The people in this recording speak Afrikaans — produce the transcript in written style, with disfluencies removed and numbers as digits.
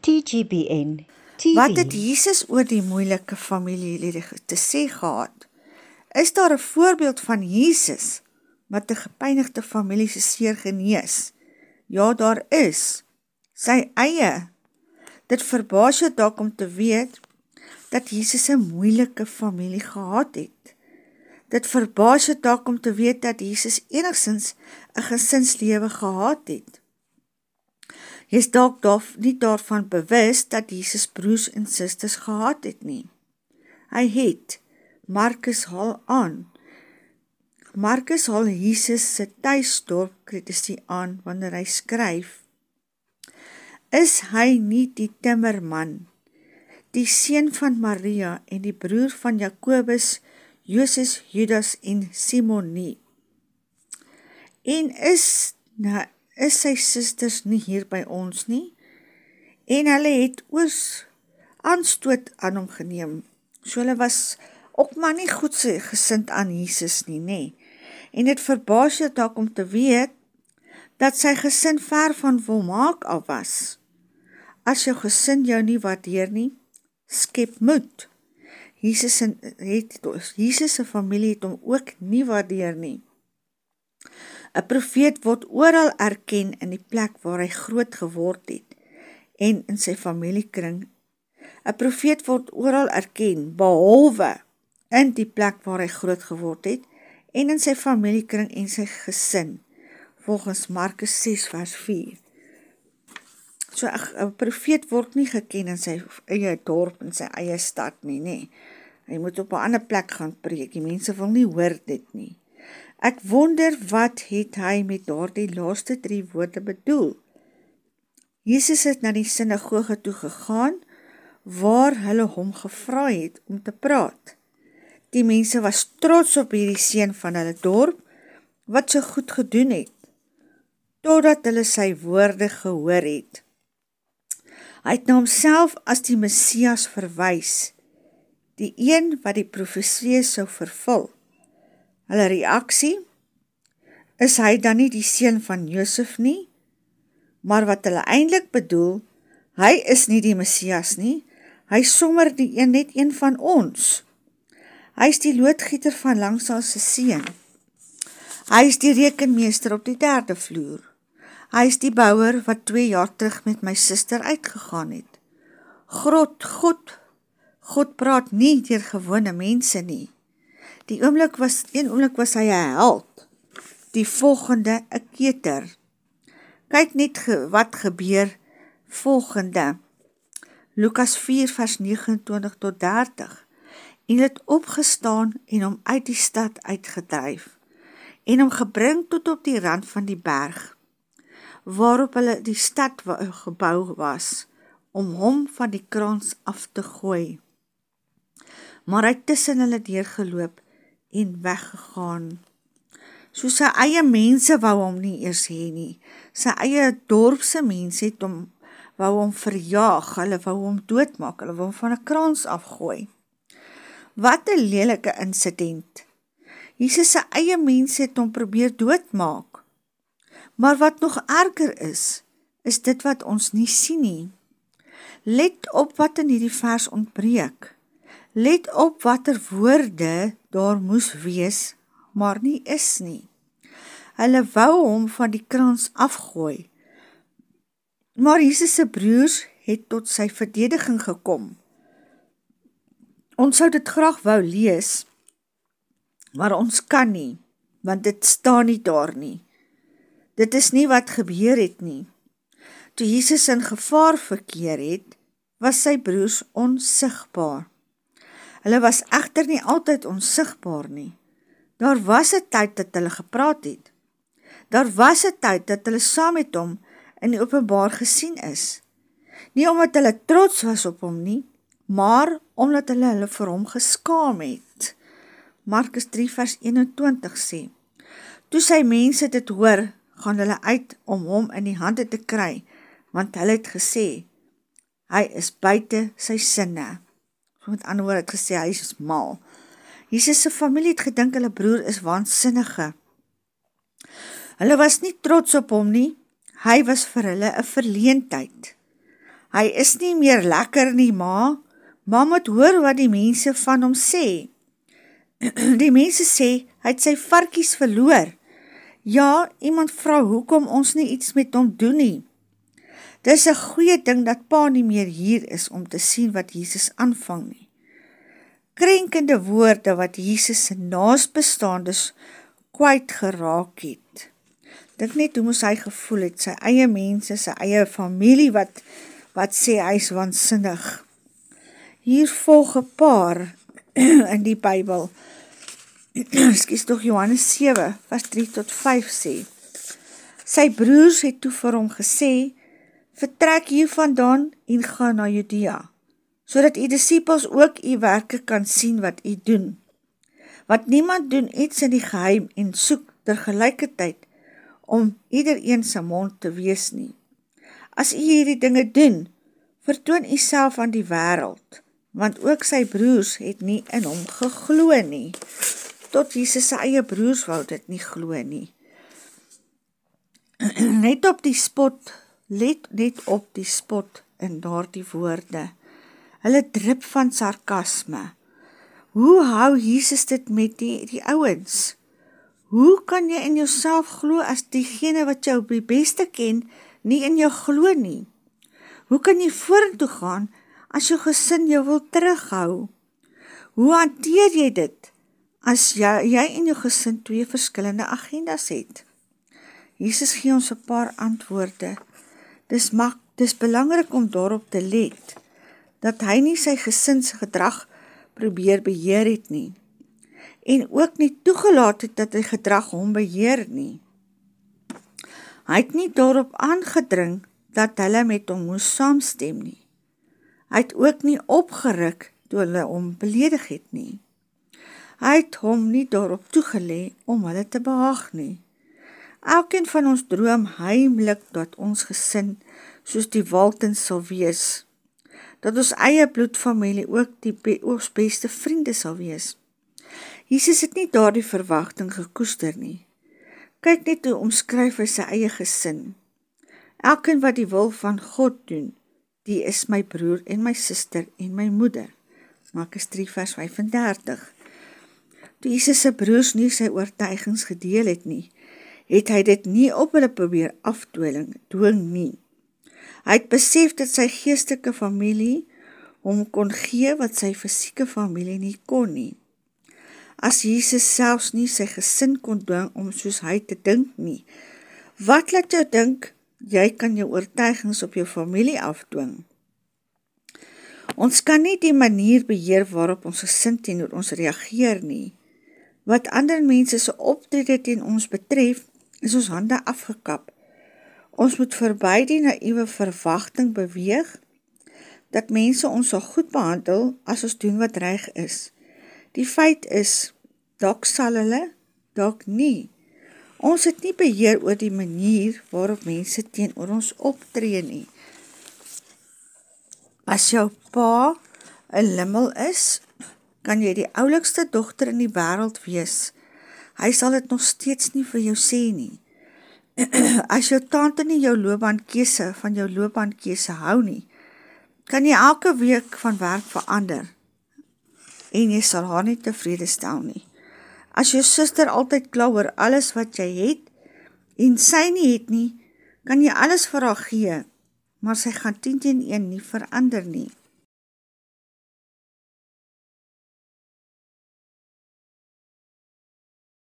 TGBN Wat het TV. Jesus oor die moeilike familielede te sê gehad? Is daar 'n voorbeeld van Jesus wat 'n gepynigde familie se seer genees? Ja, daar is. Sy eie. Dit verbaas jou dalk om te weet dat Jesus 'n moeilike familie gehad het. Dit verbaas jou dalk om te weet dat Jesus enigstens 'n gesinslewe gehad het. Jy is dalk nie daarvan bewus dat Jesus broers en susters gehad het nie. Hy het. Markus haal aan. Markus haal Jesus se tuisdorp kritisie aan wanneer hy skryf: Is hy nie die timmerman, die seun van Maria en die broer van Jakobus, Joses, Judas en Simon nie? En is sy susters nie hier by ons nie? En hulle het aanstoot aan hom geneem. So hulle was ook maar nie goed gesind aan Jesus nie, nê? En dit verbaas jou dalk om te weet dat sy gesin ver van volmaak af was. As jou gesin jou nie waardeer nie, skep moed. Jesus se familie het hom ook nie waardeer nie. 'n Profeet word oral erken in die plek waar hy groot geword het en in sy familiekring. 'n Profeet word oral erken, behalwe in die plek waar hy groot geword het en in sy familiekring en sy gesin, volgens Markus 6 vers 4. So 'n profeet word nie geken in sy eie dorp, in sy eie stad nie, nê. Hy moet op 'n ander plek gaan preek, die mense wil nie hoor dit nie. Ek wonder wat het hy met daardie laaste 3 woorde bedoel. Jesus het na die sinagoge toe gegaan, waar hulle hom gevra het om te praat. Die mense was trots op hierdie seun van hulle dorp, wat so goed gedoen het, totdat hulle sy woorde gehoor het. Hy het na homself as die Messias verwys, die een wat die profeseë sou vervul. Hulle reaksie, is hy dan nie die seun van Josef nie? Maar wat hulle eintlik bedoel, hy is nie die Messias nie, hy sommer net een van ons. Hy is die loodgieter van Langsal se seun. Hy is die rekenmeester op die 3de vloer. Hy is die bouwer wat 2 jaar terug met my suster uitgegaan het. God praat nie deur gewone mense nie. Een oomblik was hy 'n held, die volgende 'n keter. Kyk net wat gebeur volgende. Lukas 4 vers 29 tot 30. En het opgestaan en hom uit die stad uitgedryf en hom gebring tot op die rand van die berg, waarop hulle die stad gebou was, om hom van die krans af te gooi. Maar hy tussen hulle deurgeloop en weggegaan. So sy eie mense wou hom nie eers hê nie. Sy eie dorpse mense het wou hom verjaag, hulle wou hom doodmaak, hulle wou hom van 'n krans afgooi. Wat 'n lelike insident. Jesus se eie mense het hom probeer doodmaak. Maar wat nog erger is dit wat ons nie sien nie. Let op wat in hierdie vers ontbreek. Let op watter woorde daar moes wees, maar nie is nie. Hulle wou hom van die krans afgooi. Maar Jesus se broers het tot sy verdediging gekom. Ons sou dit graag wou lees, maar ons kan nie, want dit staan nie daar nie. Dit is nie wat gebeur het nie. Toe Jesus in gevaar verkeer het, was sy broers onsigbaar. Hulle was egter nie altyd onsigbaar nie. Daar was 'n tyd dat hulle gepraat het. Daar was 'n tyd dat hulle saam met hom in die openbaar gesien is. Nie omdat hulle trots was op hom nie, maar omdat hulle vir hom geskaam het. Markus 3 vers 21 sê, toe sy mense dit hoor, gaan hulle uit om hom in die hande te kry, want hulle het gesê, hy is buite sy sinne. Met ander woorde het gesê, hy is mal. Jesus se familie het gedink hulle broer is waansinnige. Hulle was nie trots op hom nie, hy was vir hulle 'n verleentheid. Hy is nie meer lekker nie, ma moet hoor wat die mense van hom sê. Die mense sê, hy het sy varkies verloor. Ja, iemand vra hoekom ons nie iets met hom doen nie. Dis 'n goeie ding dat pa nie meer hier is om te sien wat Jesus aanvang nie. Krenkende woorde wat Jesus se naasbestaandes kwyt geraak het. Dink net hoe moes hy gevoel het, sy eie mense, sy eie familie wat sê hy is waansinnig. Hier volg 'n paar in die Bybel. Ekskuus tog, Johannes 7 vers 3 tot 5 sê. Sy broers het toe vir hom gesê, vertrek hiervandaan en gaan na Judea, sodat u disippels ook u werke kan sien wat u doen. Want niemand doen iets in die geheim en soek tergelykertyd om iedereen se mond te wees nie. As u hierdie dinge doen, vertoon u self aan die wêreld, want ook sy broers het nie in hom geglo nie. Tot Jesus sy eie broers wou dit nie glo nie. Let net op die spot in daardie woorde. Hulle drip van sarkasme. Hoe hou Jesus dit met die ouens? Hoe kan jy in jouself glo as diegene wat jou die beste ken, nie in jou glo nie? Hoe kan jy vorentoe gaan as jou gesin jou wil terughou? Hoe hanteer jy dit as jy en jou gesin twee verskillende agendas het? Jesus gee ons 'n paar antwoorde. Dis belangrik om daarop te let, dat hy nie sy gesinsgedrag probeer beheer het nie, en ook nie toegelaat het dat hy gedrag hom beheer nie. Hy het nie daarop aangedring dat hulle met hom moes saamstem nie. Hy het ook nie opgeruk toe hulle hom beledig het nie. Hy het hom nie daarop toegelê om hulle te behaag nie. Elkeen van ons droom heimlik dat ons gesin soos die Waltons sal wees, dat ons eie bloedfamilie ook ons beste vriende sal wees. Jesus het nie daardie verwagting gekoester nie. Kyk net hoe omskryf hy sy eie gesin. Elkeen wat die wil van God doen, die is my broer en my suster en my moeder. Markus 3 vers 35. Toe Jesus se broers nie sy oortuigings gedeel het nie, het hy dit nie op hulle probeer afdwing nie. Hy het besef dat sy geestelike familie hom kon gee wat sy fisieke familie nie kon nie. As Jesus selfs nie sy gesin kon dwing om soos hy te dink nie, wat laat jou dink, jy kan jou oortuigings op jou familie afdwing? Ons kan nie die manier beheer waarop ons gesin teenoor ons reageer nie. Wat ander mense se optrede teen ons betref, is ons hande afgekap. Ons moet verby die naïewe verwagting beweeg, dat mense ons sal goed behandel as ons doen wat reg is. Die feit is, dalk sal hulle, dalk nie. Ons het nie beheer oor die manier waarop mense teenoor ons optree nie. As jou pa 'n limmel is, kan jy die oulikste dogter in die wêreld wees. Hy sal dit nog steeds nie vir jou sê nie. As jou tante nie jou loopbaankeuse hou nie, kan jy elke week van werk verander en jy sal haar nie tevrede stel nie. As jou suster altyd kla oor alles wat jy het en sy nie het nie, kan jy alles vir haar gee, maar sy gaan 10 teen 1 nie verander nie.